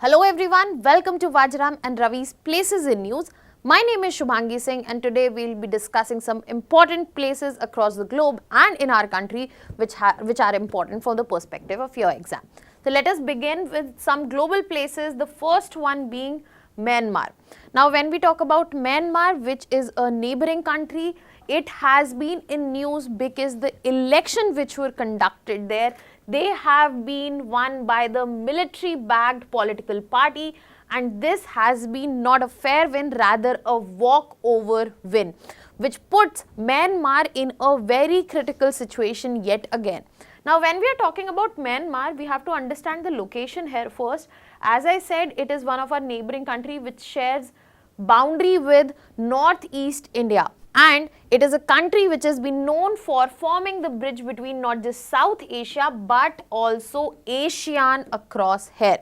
Hello everyone, welcome to Vajiram and Ravi's Places in News. My name is Shubhangi Singh and today we will be discussing some important places across the globe and in our country which are important from the perspective of your exam. So let us begin with some global places, the first one being Myanmar. Now when we talk about Myanmar, which is a neighboring country, it has been in news because the election which were conducted there, they have been won by the military-backed political party, and this has been not a fair win, rather a walkover win, which puts Myanmar in a very critical situation yet again. Now, when we are talking about Myanmar, we have to understand the location here first. As I said, it is one of our neighboring country which shares boundary with northeast India. And it is a country which has been known for forming the bridge between not just South Asia but also ASEAN across here.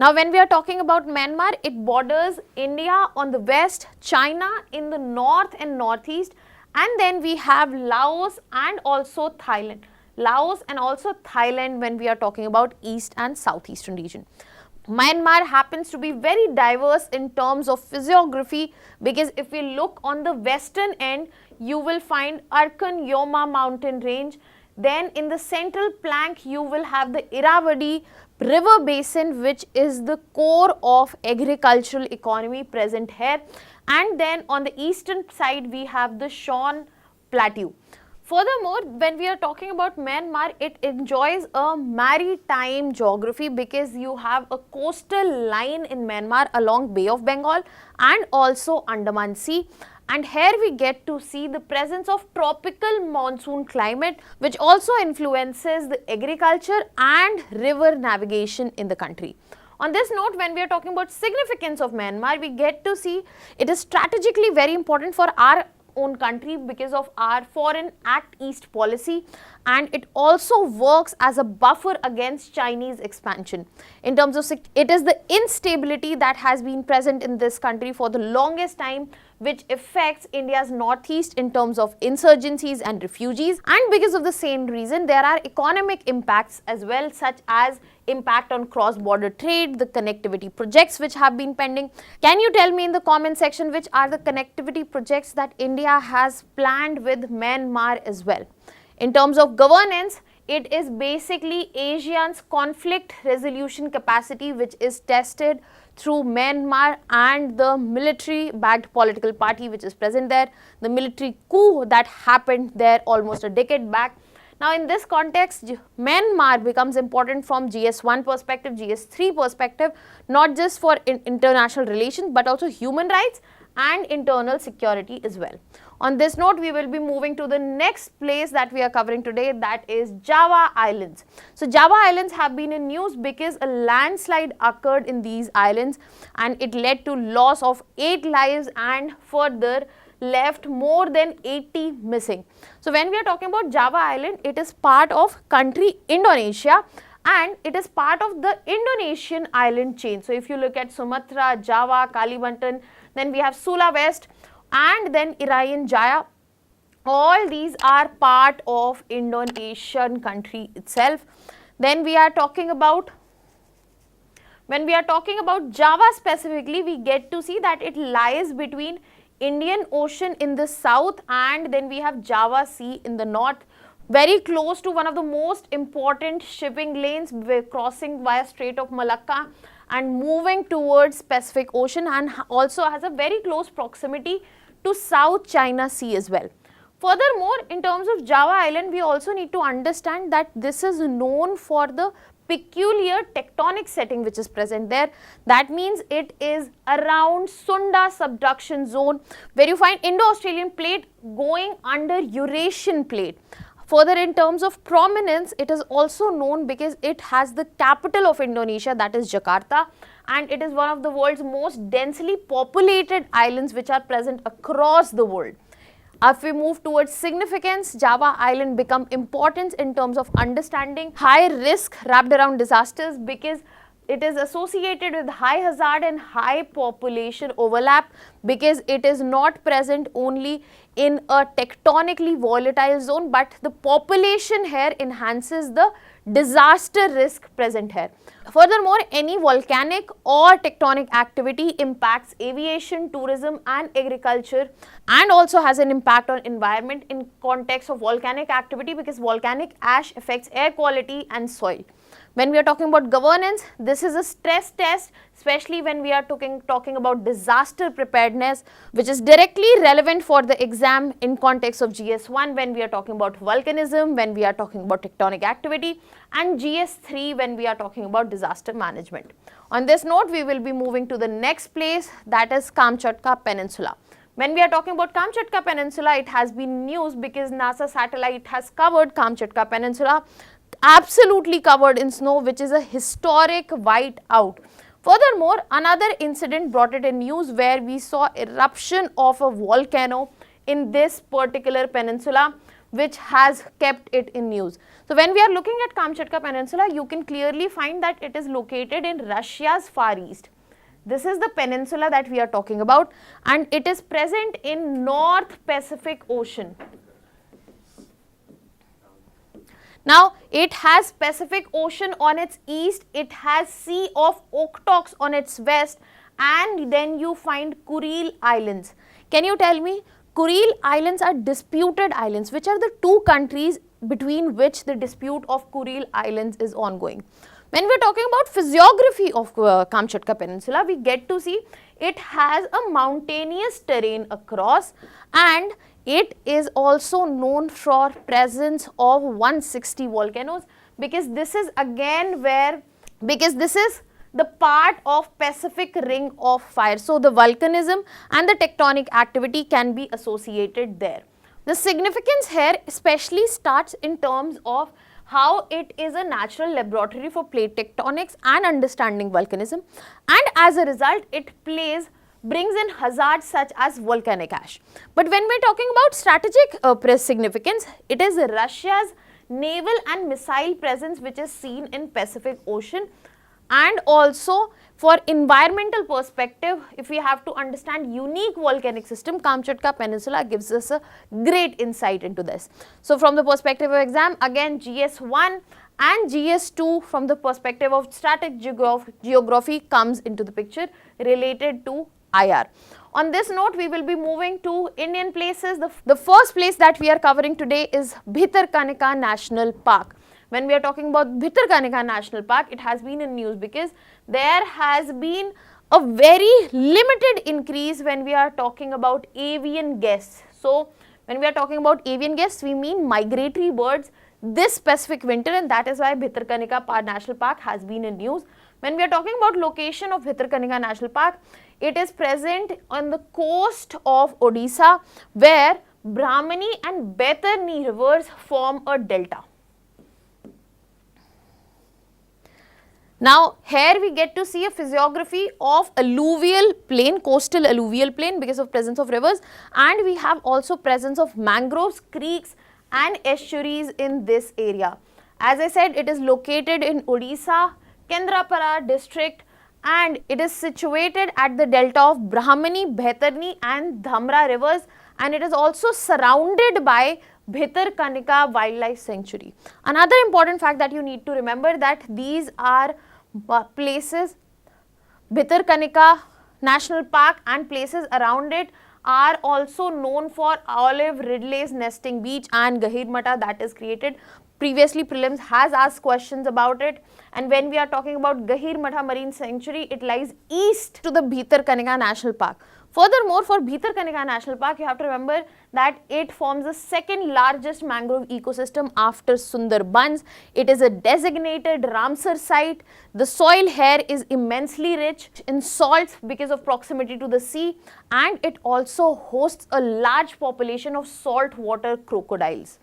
Now when we are talking about Myanmar, it borders India on the west, China in the north and northeast, and then we have Laos and also Thailand. Laos and also Thailand when we are talking about east and southeastern region. Myanmar happens to be very diverse in terms of physiography, because if we look on the western end, you will find Arkan Yoma mountain range. Then in the central plank, you will have the Irrawaddy river basin, which is the core of agricultural economy present here. And then on the eastern side, we have the Shan Plateau. Furthermore, when we are talking about Myanmar, it enjoys a maritime geography because you have a coastal line in Myanmar along Bay of Bengal and also Andaman Sea. And here we get to see the presence of tropical monsoon climate, which also influences the agriculture and river navigation in the country. On this note, when we are talking about significance of Myanmar, we get to see it is strategically very important for our own country because of our foreign Act East policy, and it also works as a buffer against Chinese expansion. In terms of it is the instability that has been present in this country for the longest time, which affects India's northeast in terms of insurgencies and refugees, and because of the same reason there are economic impacts as well, such as impact on cross-border trade, the connectivity projects which have been pending. Can you tell me in the comment section which are the connectivity projects that India has planned with Myanmar as well? In terms of governance, it is basically ASEAN's conflict resolution capacity which is tested through Myanmar and the military-backed political party which is present there, the military coup that happened there almost a decade back. Now in this context, Myanmar becomes important from GS1 perspective, GS3 perspective, not just for international relations but also human rights and internal security as well. On this note, we will be moving to the next place that we are covering today, that is Java Islands. So Java Islands have been in news because a landslide occurred in these islands and it led to loss of 8 lives and further left more than 80 missing. So when we are talking about Java Island, it is part of country Indonesia and it is part of the Indonesian island chain. So if you look at Sumatra, Java, Kalimantan, then we have Sulawesi and then Irian Jaya. All these are part of Indonesian country itself. Then we are talking about, when we are talking about Java specifically, we get to see that it lies between Indian Ocean in the south and then we have Java Sea in the north, very close to one of the most important shipping lanes crossing via Strait of Malacca and moving towards Pacific Ocean, and also has a very close proximity to South China Sea as well. Furthermore, in terms of Java Island, we also need to understand that this is known for the peculiar tectonic setting which is present there. That means it is around Sunda subduction zone where you find Indo-Australian plate going under Eurasian plate. Further, in terms of prominence, it is also known because it has the capital of Indonesia, that is Jakarta, and it is one of the world's most densely populated islands which are present across the world. If we move towards significance, Java Island become important in terms of understanding high risk wrapped around disasters because it is associated with high hazard and high population overlap, because it is not present only in a tectonically volatile zone, but the population here enhances the disaster risk present here. Furthermore, any volcanic or tectonic activity impacts aviation, tourism and agriculture, and also has an impact on environment in context of volcanic activity, because volcanic ash affects air quality and soil. When we are talking about governance, this is a stress test, especially when we are talking about disaster preparedness, which is directly relevant for the exam in context of GS1 when we are talking about volcanism, when we are talking about tectonic activity, and GS3 when we are talking about disaster management. On this note, we will be moving to the next place, that is Kamchatka Peninsula. When we are talking about Kamchatka Peninsula, it has been news because NASA satellite has covered Kamchatka Peninsula, absolutely covered in snow, which is a historic whiteout. Furthermore, another incident brought it in news where we saw eruption of a volcano in this particular peninsula, which has kept it in news. So when we are looking at Kamchatka Peninsula, you can clearly find that it is located in Russia's far east. This is the peninsula that we are talking about, and it is present in North Pacific Ocean. Now, it has Pacific Ocean on its east, it has Sea of Okotoks on its west, and then you find Kuril Islands. Can you tell me, Kuril Islands are disputed islands. Which are the two countries between which the dispute of Kuril Islands is ongoing? When we are talking about physiography of Kamchatka Peninsula, we get to see it has a mountainous terrain across, and it is also known for presence of 160 volcanoes, because this is again this is the part of Pacific Ring of Fire. So the volcanism and the tectonic activity can be associated there. The significance here especially starts in terms of how it is a natural laboratory for plate tectonics and understanding volcanism, and as a result it brings in hazards such as volcanic ash. But when we are talking about strategic significance, it is Russia's naval and missile presence which is seen in Pacific Ocean, and also for environmental perspective, if we have to understand unique volcanic system, Kamchatka Peninsula gives us a great insight into this. So from the perspective of exam, again GS1 and GS2 from the perspective of static geography comes into the picture related to IR. On this note, we will be moving to Indian places. The first place that we are covering today is Bhitarkanika National Park. When we are talking about Bhitarkanika National Park, it has been in news because there has been a very limited increase when we are talking about avian guests. So when we are talking about avian guests, we mean migratory birds this specific winter, and that is why Bhitarkanika National Park has been in news. When we are talking about location of Bhitarkanika National Park, it is present on the coast of Odisha, where Brahmani and Baitarni rivers form a delta. Now, here we get to see a physiography of alluvial plain, coastal alluvial plain because of presence of rivers, and we have also presence of mangroves, creeks and estuaries in this area. As I said, it is located in Odisha, Kendrapara district, and it is situated at the delta of Brahmani, Baitarni and Dhamra rivers, and it is also surrounded by Bhitarkanika Wildlife Sanctuary. Another important fact that you need to remember that these are places, Bhitarkanika National Park and places around it are also known for olive ridley's nesting beach and Gahirmata that is created. Previously Prelims has asked questions about it, and when we are talking about Gahirmata Marine Sanctuary, it lies east to the Bhitarkanika National Park. Furthermore, for Bhitarkanika National Park, you have to remember that it forms the second largest mangrove ecosystem after Sundarbans. It is a designated Ramsar site. The soil here is immensely rich in salts because of proximity to the sea, and it also hosts a large population of saltwater crocodiles.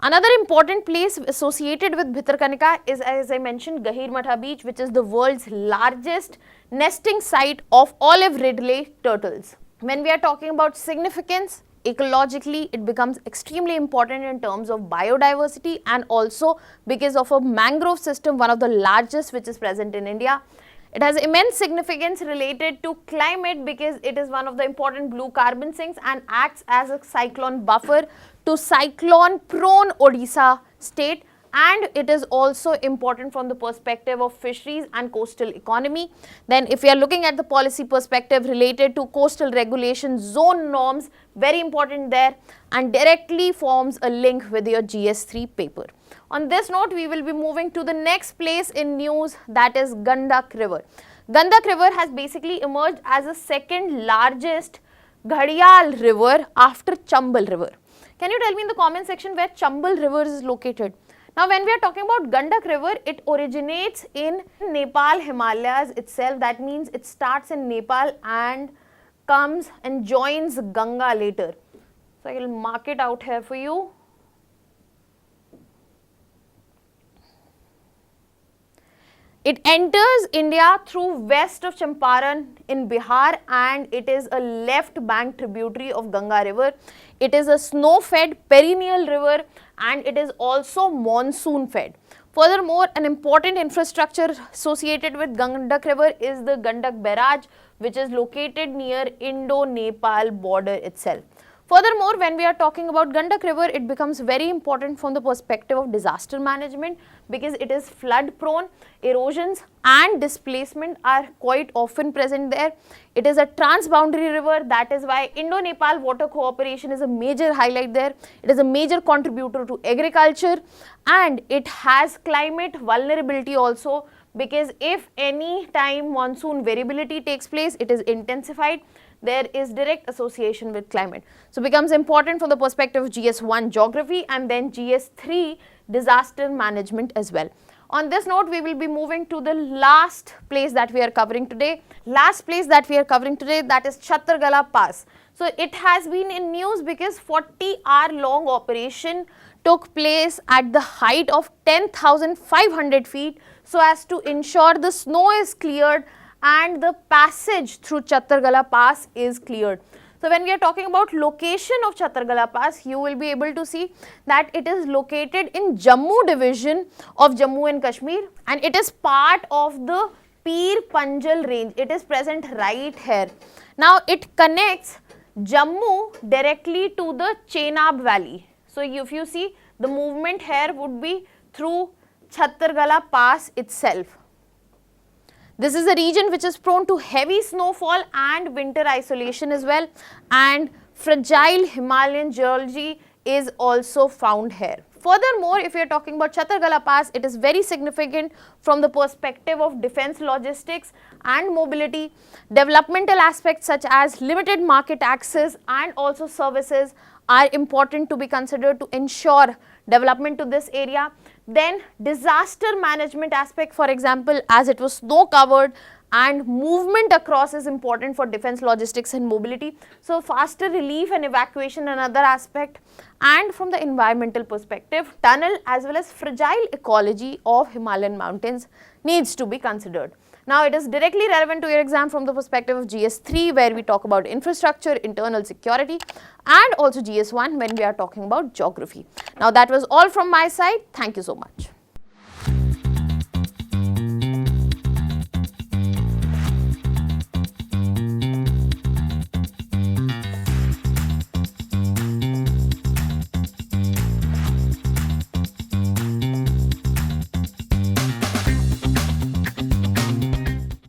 Another important place associated with Bhitarkanika is, as I mentioned, Gahirmata Beach, which is the world's largest nesting site of olive ridley turtles. When we are talking about significance, ecologically it becomes extremely important in terms of biodiversity, and also because of a mangrove system, one of the largest which is present in India. It has immense significance related to climate because it is one of the important blue carbon sinks and acts as a cyclone buffer to cyclone prone Odisha state, and it is also important from the perspective of fisheries and coastal economy. Then if we are looking at the policy perspective related to coastal regulation, zone norms, very important there, and directly forms a link with your GS3 paper. On this note, we will be moving to the next place in news, that is Gandak River. Gandak River has basically emerged as the second largest Ghadial river after Chambal River. Can you tell me in the comment section where Chambal River is located? Now, when we are talking about Gandak River, it originates in Nepal Himalayas itself. That means it starts in Nepal and comes and joins Ganga later. So, I will mark it out here for you. It enters India through west of Champaran in Bihar, and it is a left bank tributary of Ganga River. It is a snow-fed perennial river, and it is also monsoon-fed. Furthermore, an important infrastructure associated with Gandak River is the Gandak Barrage, which is located near Indo-Nepal border itself. Furthermore, when we are talking about Gandak River, it becomes very important from the perspective of disaster management because it is flood prone, erosions and displacement are quite often present there. It is a transboundary river, that is why Indo-Nepal water cooperation is a major highlight there. It is a major contributor to agriculture, and it has climate vulnerability also, because if any time monsoon variability takes place, it is intensified. There is direct association with climate. So, becomes important from the perspective of GS1 geography and then GS3 disaster management as well. On this note, we will be moving to the last place that we are covering today. That is Chattergala Pass. So, it has been in news because 40-hour long operation took place at the height of 10,500 feet so as to ensure the snow is cleared and the passage through Chattergala Pass is cleared. So, when we are talking about location of Chattergala Pass, you will be able to see that it is located in Jammu division of Jammu and Kashmir, and it is part of the Pir Panjal range. It is present right here. Now, it connects Jammu directly to the Chenab Valley. So, if you see, the movement here would be through Chattergala Pass itself. This is a region which is prone to heavy snowfall and winter isolation as well, and fragile Himalayan geology is also found here. Furthermore, if we are talking about Chattergala Pass, it is very significant from the perspective of defense logistics and mobility. Developmental aspects such as limited market access and also services are important to be considered to ensure development to this area. Then disaster management aspect, for example, as it was snow covered and movement across is important for defense logistics and mobility. So, faster relief and evacuation another aspect, and from the environmental perspective, tunnel as well as fragile ecology of Himalayan mountains needs to be considered. Now, it is directly relevant to your exam from the perspective of GS3, where we talk about infrastructure, internal security, and also GS1 when we are talking about geography. Now, that was all from my side. Thank you so much.